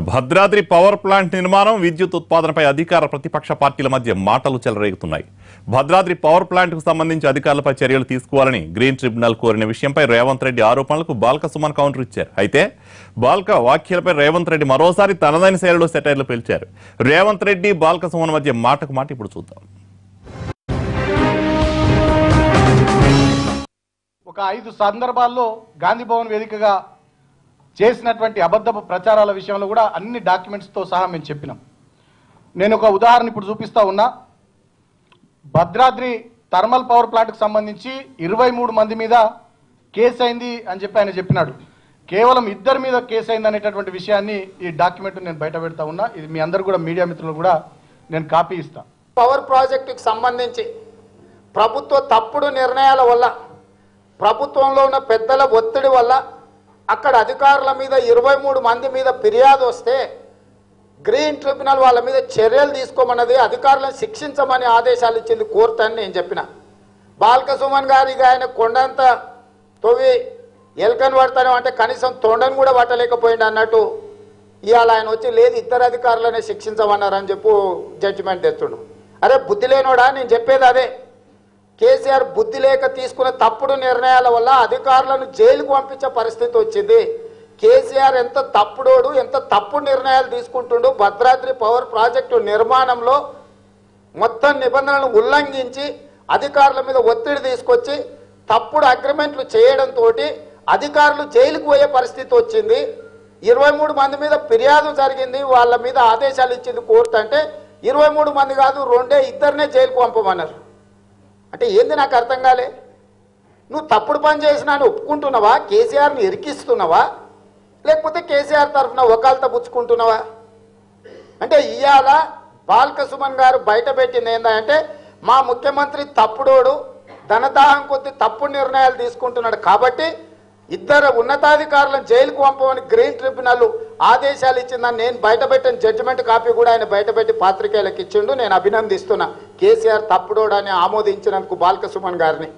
Bhadradri power plant నిర్మాణం విద్యుత్ ఉత్పాదనపై అధికార ప్రతిపక్ష పార్టీల మధ్య మాటలు చెలరేగుతున్నాయి. భద్రాద్రి పవర్ ప్లాంట్ కు సంబంధించి అధికారులపై చర్యలు తీసుకోవాలని గ్రీన్ ట్రిబ్యునల్ కోరిన విషయంపై రేవంత్ రెడ్డి ఆరోపణలకు బాల్క సుమన్ కౌంటర్ ఇచ్చారు. అయితే బాల్క వ్యాఖ్యలపై రేవంత్ రెడ్డి మరోసారి తనదైన శైలిలో సెటైర్లు పేల్చారు. రేవంత్ రెడ్డి బాల్క సుమన్ మధ్య మాటకు మాట ఇప్పుడు చూద్దాం. ఒక 5 సందర్భాల్లో గాంధీ భవన్ వేదికగా చేసినటువంటి అబద్ధపు ప్రచారాల విషయంలో కూడా అన్ని డాక్యుమెంట్స్తో సహా మేము చెప్పినాం. నేను ఒక ఉదాహరణ ఇప్పుడు చూపిస్తా ఉన్నా. భద్రాద్రి థర్మల్ పవర్ ప్లాంట్కి సంబంధించి 23 మంది మీద కేసు అయింది అని చెప్పి ఆయన చెప్పినాడు. కేవలం 2 మీద కేసు అయింది అనేటటువంటి విషయాన్ని ఈ డాక్యుమెంట్ నేను బయట పెడతా ఉన్నా. ఇది మీ అందరు కూడా మీడియా మిత్రులు కూడా నేను కాపీ ఇస్తాను. పవర్ ప్రాజెక్టుకి సంబంధించి ప్రభుత్వ తప్పుడు నిర్ణయాల వల్ల, ప్రభుత్వంలో ఉన్న పెద్దల ఒత్తిడి వల్ల అక్కడ అధికారుల మీద 23 మంది మీద ఫిర్యాదు వస్తే గ్రీన్ ట్రిబ్యునల్ వాళ్ళ మీద చర్యలు తీసుకోమన్నది, అధికారులను శిక్షించమని ఆదేశాలు ఇచ్చింది కోర్టు అని నేను చెప్పిన. బాల్క సుమన్ గారికి ఆయన కొండంత తొవ్వి ఎల్కన్ పడతాను అంటే కనీసం తొండను కూడా పట్టలేకపోయింది అన్నట్టు ఇవాళ ఆయన వచ్చి లేదు 2 అధికారులనే శిక్షించమన్నారని చెప్పు జడ్జిమెంట్ తెస్తుండు. అరే బుద్ధి లేనోడా, నేను చెప్పేది అదే. కేసీఆర్ బుద్ధి లేక తీసుకున్న తప్పుడు నిర్ణయాల వల్ల అధికారులను జైలుకు పంపించే పరిస్థితి వచ్చింది. కేసీఆర్ ఎంత తప్పుడోడు, ఎంత తప్పుడు నిర్ణయాలు తీసుకుంటుండు. భద్రాద్రి పవర్ ప్రాజెక్టు నిర్మాణంలో మొత్తం నిబంధనలను ఉల్లంఘించి అధికారుల మీద ఒత్తిడి తీసుకొచ్చి తప్పుడు అగ్రిమెంట్లు చేయడంతో అధికారులు జైలుకు పోయే పరిస్థితి వచ్చింది. 23 మంది మీద ఫిర్యాదు జరిగింది, వాళ్ళ మీద ఆదేశాలు ఇచ్చింది కోర్టు. అంటే 23 మంది కాదు, 2 జైలుకు పంపమన్నారు. అంటే ఏంది నాకు అర్థం కాలే. నువ్వు తప్పుడు పని చేసినా అని ఒప్పుకుంటున్నావా? కేసీఆర్ని ఇరికిస్తున్నావా? లేకపోతే కేసీఆర్ తరఫున వకాలత పుచ్చుకుంటున్నావా? అంటే ఇవాళ బాల్క సుమన్ గారు బయట పెట్టింది ఏంటంటే మా ముఖ్యమంత్రి తప్పుడోడు, ధనదాహం కొద్ది తప్పుడు నిర్ణయాలు తీసుకుంటున్నాడు కాబట్టి 2 ఉన్నతాధికారులను జైలుకు పంపమని గ్రీన్ ట్రిబ్యునల్ ఆదేశాలు ఇచ్చిందని నేను బయటపెట్టిన జడ్జిమెంట్ కాపీ కూడా ఆయన బయటపెట్టి పాత్రికేయులకు ఇచ్చిండు. నేను అభినందిస్తున్నా కేసీఆర్ తప్పుడోడని ఆమోదించినందుకు బాల్క సుమన్ గారిని.